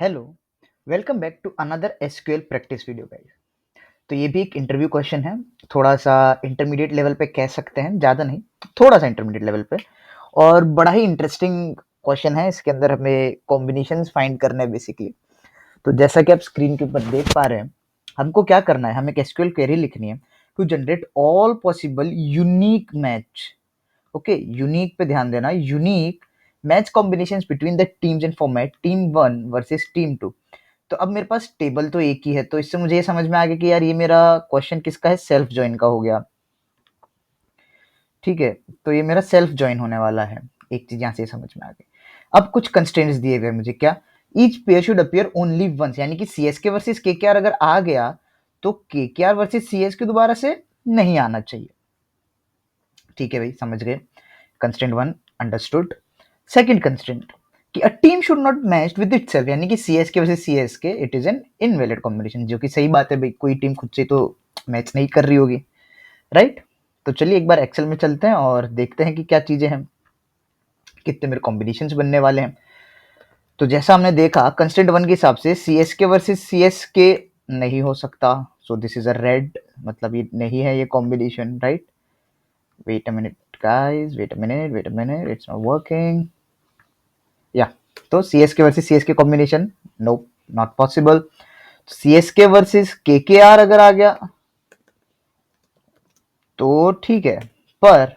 Hello, welcome back to another SQL practice video guys. तो ये भी एक इंटरव्यू क्वेश्चन है, थोड़ा-सा इंटरमीडिएट लेवल पे कह सकते हैं, ज़्यादा नहीं, थोड़ा-सा इंटरमीडिएट लेवल पे और बड़ा ही इंटरेस्टिंग क्वेश्चन है। इसके अंदर हमें कॉम्बिनेशंस फाइंड करने हैं बेसिकली। तो जैसा कि आप स्क्रीन के ऊपर देख पा रहे हैं, हमको क्या करना है, हमें एक एसक्यूएल क्वेरी लिखनी है to generate all possible unique match. Okay, unique पे ध्यान देना, unique match combinations between the teams in format team 1 versus team 2। तो अब मेरे पास टेबल तो एक ही है, तो इससे मुझे ये समझ में आ गया कि यार ये मेरा क्वेश्चन किसका है, सेल्फ जॉइन का हो गया। ठीक है, तो ये मेरा सेल्फ जॉइन होने वाला है। एक चीज यहाँ से समझ में आ गई। अब कुछ कंस्ट्रेंट्स दिए गए मुझे, क्या each pair should appear only once, यानी कि सीएसके वर्सेस केकेआर अगर आ गया तो केकेआर वर्सेस सीएसके दोबारा से नहीं आना चाहिए। ठीक है भाई, समझ गए। Constraint 1 understood. सेकंड कंस्ट्रेंट कि a team should not match with itself, यानी कि CSK versus CSK it is an invalid combination, जो कि सही बात है भाई, कोई टीम खुद से तो मैच नहीं कर रही होगी, राइट। तो चलिए एक बार एक्सेल में चलते हैं और देखते हैं कि क्या चीजें हैं, कितने मेरे कॉम्बिनेशंस बनने वाले हैं। तो जैसा हमने देखा कंस्टेंट 1 के हिसाब से सीएसके वर्सेस सीएसके नहीं हो सकता, so this is a red, मतलब ये नहीं है ये combination, right. Wait a minute guys, wait a minute, it's not working. Yeah, तो CSK versus CSK combination, no, not possible. CSK versus KKR अगर आ गया तो ठीक है, पर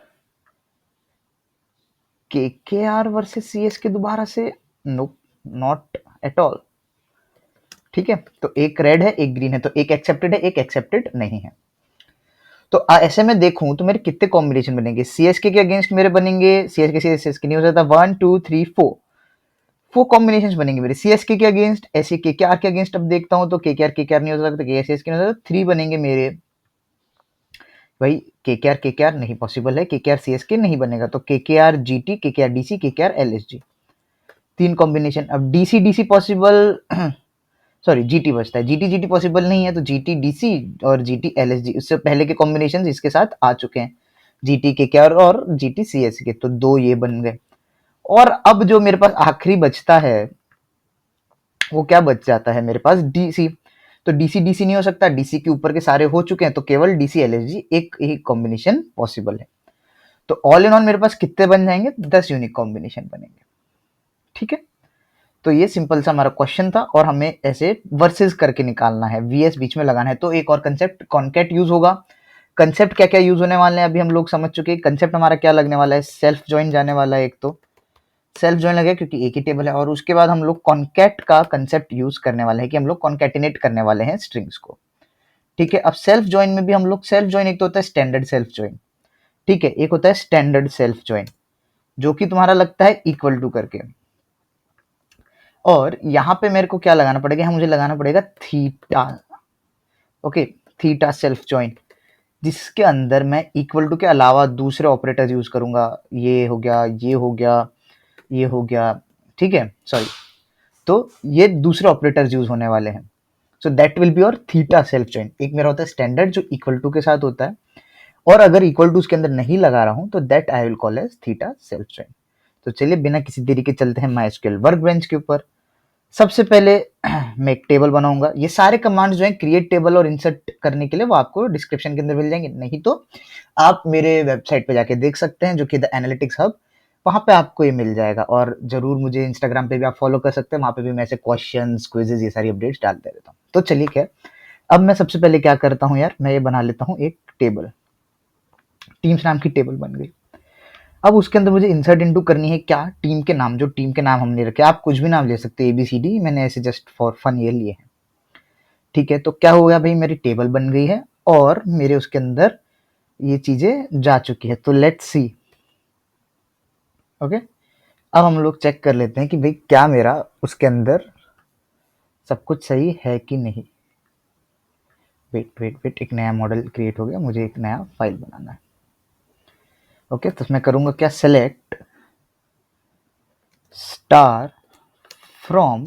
केकेआर वर्सेस सीएसके दोबारा से, नो, नॉट एट ऑल। ठीक है, तो एक रेड है एक ग्रीन है, तो एक एक्सेप्टेड है एक एक्सेप्टेड नहीं है। तो ऐसे में देखूं तो मेरे कितने कॉम्बिनेशन बनेंगे, सीएसके के अगेंस्ट मेरे बनेंगे, सीएसके सीएसके नहीं हो सकता, 1 2 3 4 4 कॉम्बिनेशन बनेंगे मेरे सीएसके के अगेंस्ट। ऐसे केकेआर के अगेंस्ट अब देखता हूं तो केकेआर केकेआर नहीं हो सकता, केएसएस नहीं हो सकता, 3 बनेंगे मेरे। भाई केकेआर केकेआर नहीं पॉसिबल है, केकेआर सीएसके नहीं बनेगा, तो KKR GT, KKR DC, KKR LSG, 3 combination. अब DC DC possible sorry GT बचता है, जीटी जीटी पॉसिबल नहीं है, तो जीटी डीसी और जीटी एलएसजी, उससे पहले के कॉम्बिनेशन इसके साथ आ चुके हैं, जीटी केकेआर और जीटी सीएसके, तो 2 ये बन गए। और अब जो मेरे पास आखिरी बचता है वो क्या बच जाता है मेरे पास, डीसी। तो डीसी डीसी नहीं हो सकता, डीसी के ऊपर के सारे हो चुके हैं, तो केवल डीसी एलएसजी एक ही कॉम्बिनेशन पॉसिबल है। तो ऑल इन ऑल मेरे पास कितने बन जाएंगे, 10 यूनिक कॉम्बिनेशन बनेंगे। ठीक है, तो ये सिंपल सा हमारा क्वेश्चन था और हमें ऐसे वर्सेस करके निकालना है, वीएस बीच में लगाना है। तो एक और कंसेप्ट कॉन्कैट यूज होगा। कंसेप्ट क्या क्या यूज होने वाले हैं अभी हम लोग समझ चुके हैं। कंसेप्ट हमारा क्या लगने वाला है, सेल्फ ज्वाइन जाने वाला है, एक तो सेल्फ ज्वाइन लगे क्योंकि एक ही टेबल है, और उसके बाद हम लोग कॉन्कैट का कंसेप्ट यूज करने वाले हैं कि हम लोग कॉन्कैटिनेट करने वाले हैं स्ट्रिंग्स को। ठीक है, अब सेल्फ ज्वाइन में भी हम लोग सेल्फ ज्वाइन, एक तो होता है स्टैंडर्ड सेल्फ ज्वाइन, ठीक है, एक होता है स्टैंडर्ड सेल्फ ज्वाइन, जो कि तुम्हारा लगता है इक्वल टू करके। और यहाँ पे मेरे को क्या लगाना पड़ेगा, यहाँ मुझे लगाना पड़ेगा theta. Okay, theta self join, जिसके अंदर मैं इक्वल टू के अलावा दूसरे ऑपरेटर्स यूज करूंगा। ये हो गया, ये हो गया, ये हो गया, ठीक है, सॉरी, तो ये दूसरे ऑपरेटर्स यूज होने वाले हैं। सो दैट विल बी और थीटा सेल्फ ज्वाइन। एक मेरा होता है स्टैंडर्ड जो इक्वल टू के साथ होता है, और अगर इक्वल टू उसके अंदर नहीं लगा रहा हूं तो that I will call as theta self join. तो चलिए बिना किसी देरी के चलते हैं माइस्क्यूएल वर्कबेंच के ऊपर। सबसे पहले मैं एक टेबल बनाऊंगा। ये सारे कमांड्स जो है क्रिएट टेबल और इंसर्ट करने के लिए वो आपको डिस्क्रिप्शन के अंदर मिल जाएंगे, नहीं तो आप मेरे वेबसाइट पे जाके देख सकते हैं, जो कि द एनालिटिक्स हब, वहां पे आपको ये मिल जाएगा। और जरूर मुझे इंस्टाग्राम पे भी आप फॉलो कर सकते हैं, वहां पे भी मैं ऐसे क्वेश्चंस क्विजेज ये सारी अपडेट्स डालते रहता हूँ। तो चलिए खैर, अब मैं सबसे पहले क्या करता हूँ यार, मैं ये बना लेता हूँ एक टेबल, टीम्स नाम की टेबल बन गई। अब उसके अंदर मुझे इंसर्ट इनटू करनी है क्या, टीम के नाम, जो टीम के नाम हमने रखे, आप कुछ भी नाम ले सकते हैं, एबीसीडी, मैंने ऐसे जस्ट फॉर फन ये लिए हैं। ठीक है, तो क्या हो गया भाई, मेरी टेबल बन गई है और मेरे उसके अंदर ये चीजें जा चुकी है। तो लेट्स सी। ओके, अब हम लोग चेक कर लेते हैं कि भाई क्या मेरा उसके अंदर सब कुछ सही है कि नहीं। वेट वेट वेट, एक नया मॉडल क्रिएट हो गया, मुझे एक नया फाइल बनाना है। ओके, तो मैं करूंगा क्या, सेलेक्ट स्टार फ्रॉम,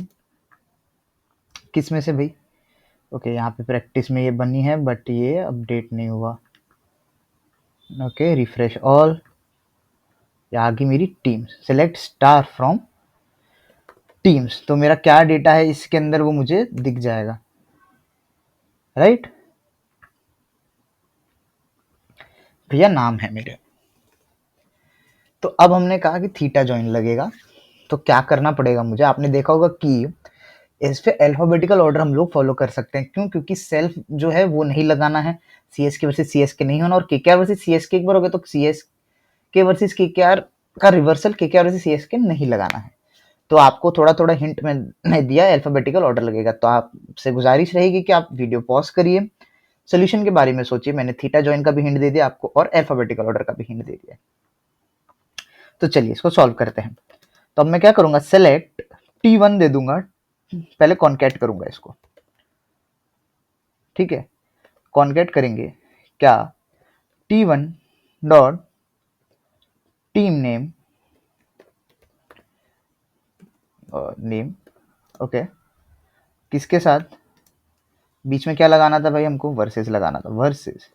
किस में से भाई। ओके, यहाँ पे प्रैक्टिस में ये बनी है बट ये अपडेट नहीं हुआ। ओके, रिफ्रेश ऑल, ये आ गई मेरी team. Select star from teams, तो मेरा क्या डेटा है इसके अंदर वो मुझे दिख जाएगा, राइट भैया, नाम है मेरे। तो अब हमने कहा कि थीटा जॉइन लगेगा, तो क्या करना पड़ेगा मुझे, आपने देखा होगा कि इस पे अल्फाबेटिकल ऑर्डर हम लोग फॉलो कर सकते हैं, क्यों, क्योंकि सेल्फ जो है वो नहीं लगाना है, सी एस के वर्सेस सी एस के नहीं होना, और के के आर वर्सेस सी एस के एक बार हो गया तो सी एस के वर्सेस के के आर का रिवर्सल के के आर वर्सेस सी एस के नहीं लगाना है। तो आपको थोड़ा थोड़ा हिंट मैंने दिया, अल्फाबेटिकल ऑर्डर लगेगा, तो आपसे गुजारिश रहेगी कि आप वीडियो पॉज करिए, सोल्यूशन के बारे में सोचिए। मैंने थीटा जॉइन का भी हिंट दे दिया आपको और अल्फाबेटिकल ऑर्डर का भी हिंट दे दिया। तो चलिए इसको सॉल्व करते हैं। तो अब मैं क्या करूंगा, सेलेक्ट T1 दे दूंगा, पहले कॉन्कैट करूंगा इसको, ठीक है, कॉन्कैट करेंगे क्या, T1 dot team name, name okay, किसके साथ, बीच में क्या लगाना था भाई, हमको वर्सेस लगाना था, वर्सेस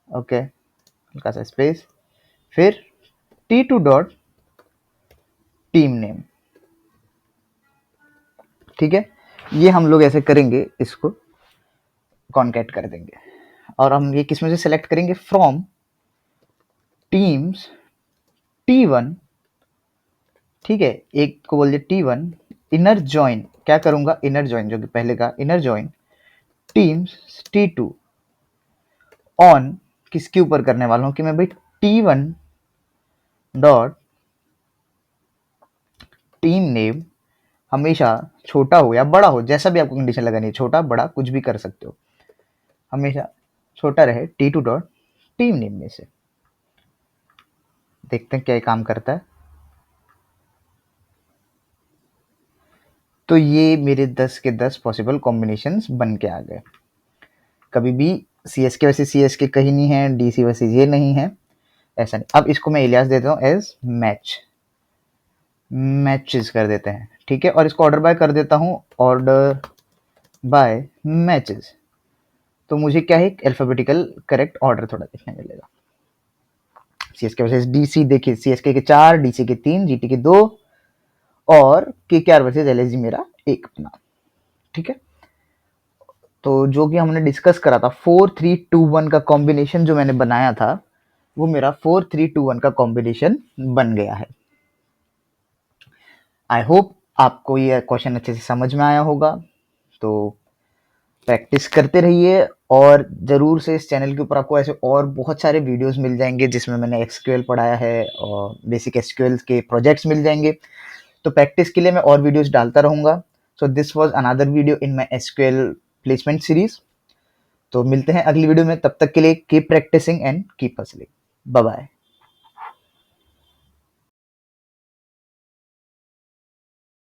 ओके, हल्का सा स्पेस, फिर T2 डॉट टीम नेम, ठीक है। ये हम लोग ऐसे करेंगे, इसको कॉन्कैट कर देंगे, और हम ये किस में से सेलेक्ट करेंगे, फ्रॉम टीम्स T1, ठीक है, एक को बोल दिया T1, इनर जॉइन, क्या करूंगा, इनर जॉइन जो कि पहले का inner join teams T2 on, किसके ऊपर करने वाला हूं कि मैं भाई T1 डॉट टीम नेम हमेशा छोटा हो या बड़ा हो, जैसा भी आपको कंडीशन लगानी है, छोटा बड़ा कुछ भी कर सकते हो, हमेशा छोटा रहे T2 डॉट टीम नेम में से। देखते हैं क्या काम करता है। तो ये मेरे 10 के 10 पॉसिबल कॉम्बिनेशंस बन के आ गए। कभी भी सी एस के वैसे सी एस के कहीं नहीं है, डी सी वैसे ये नहीं है, ऐसा नहीं। अब इसको मैं एलियास देता हूँ एज मैच, मैचेस कर देते हैं, ठीक है, और इसको ऑर्डर बाय कर देता हूँ, ऑर्डर बाय मैचेस। तो मुझे क्या है, अल्फाबेटिकल करेक्ट ऑर्डर थोड़ा देखने मिलेगा। सी एस के वर्सेस डी सी, देखिए सी एस के 4, डी सी के 3, जी टी के 2, और के के R versus L S G मेरा एक अपना, ठीक है। तो जो कि हमने डिस्कस करा था 4-3-2-1 का कॉम्बिनेशन जो मैंने बनाया था, वो मेरा 4-3-2-1 का कॉम्बिनेशन बन गया है। आई होप आपको ये क्वेश्चन अच्छे से समझ में आया होगा। तो प्रैक्टिस करते रहिए, और ज़रूर से इस चैनल के ऊपर आपको ऐसे और बहुत सारे वीडियोस मिल जाएंगे जिसमें मैंने एसक्यूएल पढ़ाया है, और बेसिक एसक्यूएल के प्रोजेक्ट्स मिल जाएंगे। तो प्रैक्टिस के लिए मैं और वीडियोस डालता रहूँगा। So this was another video in my SQL placement series. तो मिलते हैं अगली वीडियो में, तब तक के लिए keep practicing and keep hustling. Bye bye.